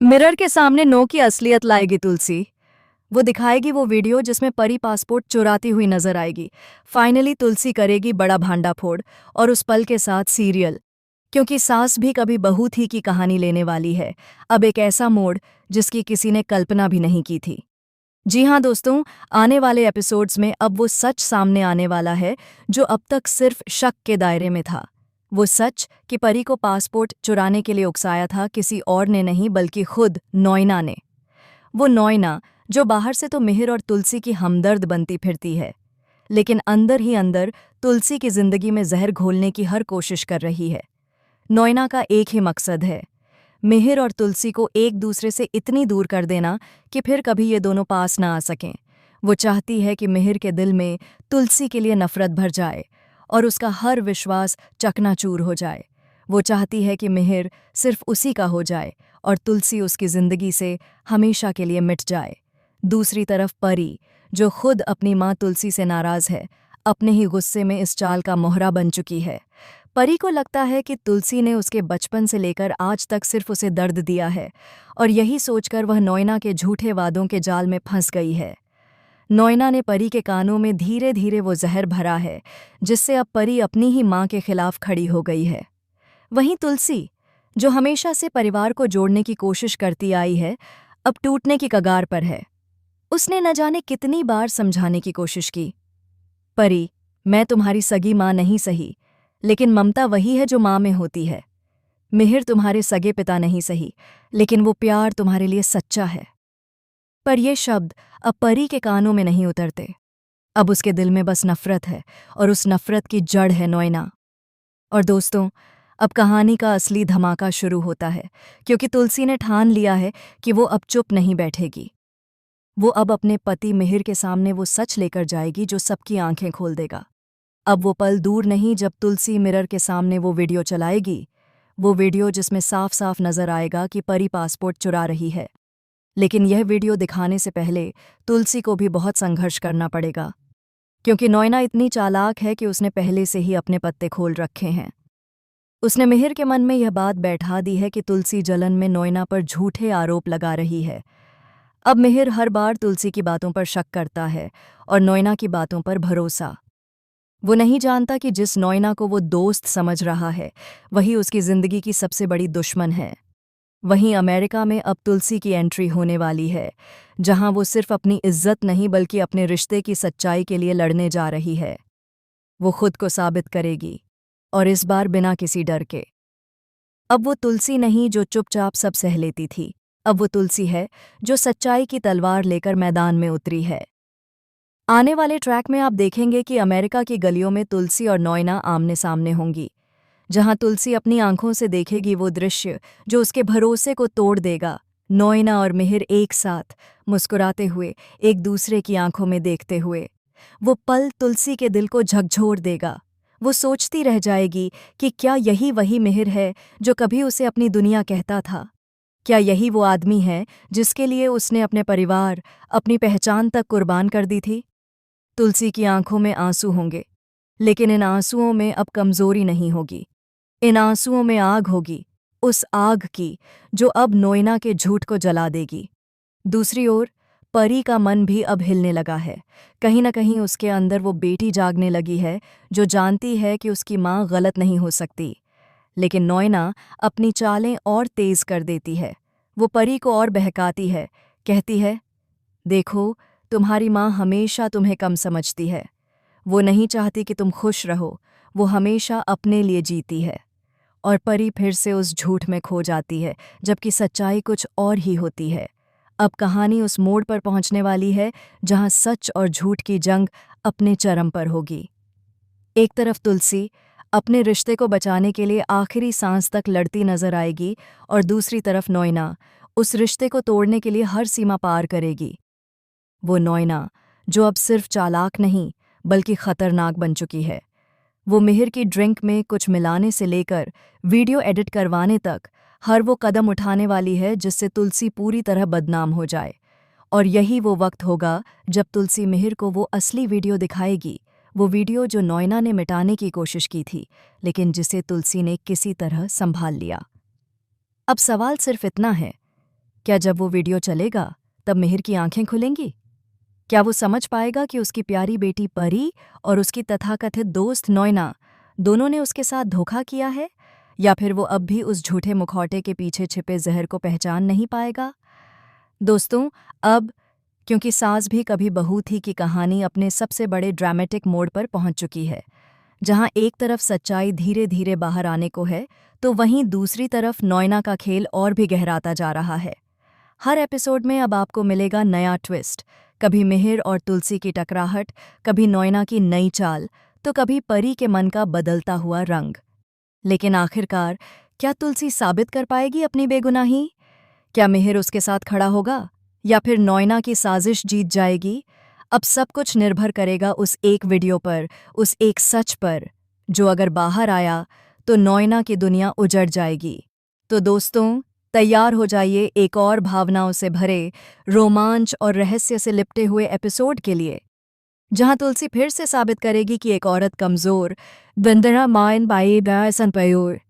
Mirror के सामने no की असलियत लाएगी तुलसी। वो दिखाएगी वो वीडियो जिसमें परी पासपोर्ट चुराती हुई नजर आएगी। फाइनली तुलसी करेगी बड़ा भांडा फोड़ और उस पल के साथ सीरियल, क्योंकि सास भी कभी बहू थी की कहानी लेने वाली है। अब एक ऐसा मोड़ जिसकी किसी ने कल्पना भी नहीं की थी। जी हाँ दोस्तों, आने वाले एपिसोड्स में अब वो सच सामने आने वाला है जो अब तक सिर्फ शक के दायरे में था। वो सच कि परी को पासपोर्ट चुराने के लिए उकसाया था किसी और ने नहीं बल्कि खुद नॉयना ने। वो नॉयना जो बाहर से तो मिहिर और तुलसी की हमदर्द बनती फिरती है, लेकिन अंदर ही अंदर तुलसी की जिंदगी में जहर घोलने की हर कोशिश कर रही है। नॉयना का एक ही मकसद है, मिहिर और तुलसी को एक दूसरे से इतनी दूर कर देना कि फिर कभी ये दोनों पास ना आ सकें। वो चाहती है कि मिहिर के दिल में तुलसी के लिए नफरत भर जाए और उसका हर विश्वास चकनाचूर हो जाए। वो चाहती है कि मिहिर सिर्फ उसी का हो जाए और तुलसी उसकी जिंदगी से हमेशा के लिए मिट जाए। दूसरी तरफ परी, जो खुद अपनी माँ तुलसी से नाराज है, अपने ही गुस्से में इस चाल का मोहरा बन चुकी है। परी को लगता है कि तुलसी ने उसके बचपन से लेकर आज तक सिर्फ उसे दर्द दिया है और यही सोचकर वह नॉयना के झूठे वादों के जाल में फंस गई है। नॉयना ने परी के कानों में धीरे धीरे वो जहर भरा है जिससे अब परी अपनी ही माँ के खिलाफ खड़ी हो गई है। वहीं तुलसी, जो हमेशा से परिवार को जोड़ने की कोशिश करती आई है, अब टूटने की कगार पर है। उसने न जाने कितनी बार समझाने की कोशिश की, परी, मैं तुम्हारी सगी माँ नहीं सही, लेकिन ममता वही है जो माँ में होती है। मिहिर तुम्हारे सगे पिता नहीं सही, लेकिन वो प्यार तुम्हारे लिए सच्चा है। पर ये शब्द अब परी के कानों में नहीं उतरते। अब उसके दिल में बस नफरत है और उस नफरत की जड़ है नॉयना। और दोस्तों, अब कहानी का असली धमाका शुरू होता है, क्योंकि तुलसी ने ठान लिया है कि वो अब चुप नहीं बैठेगी। वो अब अपने पति मिहिर के सामने वो सच लेकर जाएगी जो सबकी आंखें खोल देगा। अब वो पल दूर नहीं जब तुलसी मिरर के सामने वो वीडियो चलाएगी, वो वीडियो जिसमें साफ साफ नजर आएगा कि परी पासपोर्ट चुरा रही है। लेकिन यह वीडियो दिखाने से पहले तुलसी को भी बहुत संघर्ष करना पड़ेगा, क्योंकि नॉयना इतनी चालाक है कि उसने पहले से ही अपने पत्ते खोल रखे हैं। उसने मिहिर के मन में यह बात बैठा दी है कि तुलसी जलन में नॉयना पर झूठे आरोप लगा रही है। अब मिहिर हर बार तुलसी की बातों पर शक करता है और नॉयना की बातों पर भरोसा। वो नहीं जानता कि जिस नॉयना को वो दोस्त समझ रहा है, वही उसकी जिंदगी की सबसे बड़ी दुश्मन है। वहीं अमेरिका में अब तुलसी की एंट्री होने वाली है, जहां वो सिर्फ अपनी इज्जत नहीं बल्कि अपने रिश्ते की सच्चाई के लिए लड़ने जा रही है। वो खुद को साबित करेगी, और इस बार बिना किसी डर के। अब वो तुलसी नहीं जो चुपचाप सब सह लेती थी, अब वो तुलसी है जो सच्चाई की तलवार लेकर मैदान में उतरी है। आने वाले ट्रैक में आप देखेंगे कि अमेरिका की गलियों में तुलसी और नॉयना आमने सामने होंगी, जहां तुलसी अपनी आंखों से देखेगी वो दृश्य जो उसके भरोसे को तोड़ देगा। नॉयना और मिहिर एक साथ मुस्कुराते हुए, एक दूसरे की आंखों में देखते हुए। वो पल तुलसी के दिल को झकझोर देगा। वो सोचती रह जाएगी कि क्या यही वही मिहिर है जो कभी उसे अपनी दुनिया कहता था। क्या यही वो आदमी है जिसके लिए उसने अपने परिवार, अपनी पहचान तक कुर्बान कर दी थी। तुलसी की आंखों में आंसू होंगे, लेकिन इन आंसुओं में अब कमजोरी नहीं होगी। इन आंसुओं में आग होगी, उस आग की जो अब नोयना के झूठ को जला देगी। दूसरी ओर परी का मन भी अब हिलने लगा है। कहीं न कहीं उसके अंदर वो बेटी जागने लगी है जो जानती है कि उसकी माँ गलत नहीं हो सकती। लेकिन नोयना अपनी चालें और तेज कर देती है। वो परी को और बहकाती है, कहती है, देखो, तुम्हारी माँ हमेशा तुम्हें कम समझती है। वो नहीं चाहती कि तुम खुश रहो, वो हमेशा अपने लिए जीती है। और परी फिर से उस झूठ में खो जाती है, जबकि सच्चाई कुछ और ही होती है। अब कहानी उस मोड़ पर पहुंचने वाली है जहां सच और झूठ की जंग अपने चरम पर होगी। एक तरफ तुलसी अपने रिश्ते को बचाने के लिए आखिरी सांस तक लड़ती नजर आएगी और दूसरी तरफ नॉयना उस रिश्ते को तोड़ने के लिए हर सीमा पार करेगी। वो नॉयना जो अब सिर्फ चालाक नहीं बल्कि खतरनाक बन चुकी है। वो मिहिर की ड्रिंक में कुछ मिलाने से लेकर वीडियो एडिट करवाने तक हर वो कदम उठाने वाली है जिससे तुलसी पूरी तरह बदनाम हो जाए। और यही वो वक्त होगा जब तुलसी मिहिर को वो असली वीडियो दिखाएगी, वो वीडियो जो नॉयना ने मिटाने की कोशिश की थी, लेकिन जिसे तुलसी ने किसी तरह संभाल लिया। अब सवाल सिर्फ इतना है, क्या जब वो वीडियो चलेगा तब मिहिर की आंखें खुलेंगी? क्या वो समझ पाएगा कि उसकी प्यारी बेटी परी और उसकी तथाकथित दोस्त नॉयना दोनों ने उसके साथ धोखा किया है? या फिर वो अब भी उस झूठे मुखौटे के पीछे छिपे जहर को पहचान नहीं पाएगा? दोस्तों, अब क्योंकि सास भी कभी बहू थी की कहानी अपने सबसे बड़े ड्रामेटिक मोड़ पर पहुंच चुकी है, जहां एक तरफ सच्चाई धीरे धीरे बाहर आने को है, तो वहीं दूसरी तरफ नॉयना का खेल और भी गहराता जा रहा है। हर एपिसोड में अब आपको मिलेगा नया ट्विस्ट, कभी मिहिर और तुलसी की टकराहट, कभी नॉयना की नई चाल, तो कभी परी के मन का बदलता हुआ रंग। लेकिन आखिरकार क्या तुलसी साबित कर पाएगी अपनी बेगुनाही? क्या मिहिर उसके साथ खड़ा होगा या फिर नॉयना की साजिश जीत जाएगी? अब सब कुछ निर्भर करेगा उस एक वीडियो पर, उस एक सच पर, जो अगर बाहर आया तो नॉयना की दुनिया उजड़ जाएगी। तो दोस्तों, तैयार हो जाइए एक और भावनाओं से भरे, रोमांच और रहस्य से लिपटे हुए एपिसोड के लिए, जहां तुलसी फिर से साबित करेगी कि एक औरत कमजोर, बंदरा मायन बाई बैसन पयोर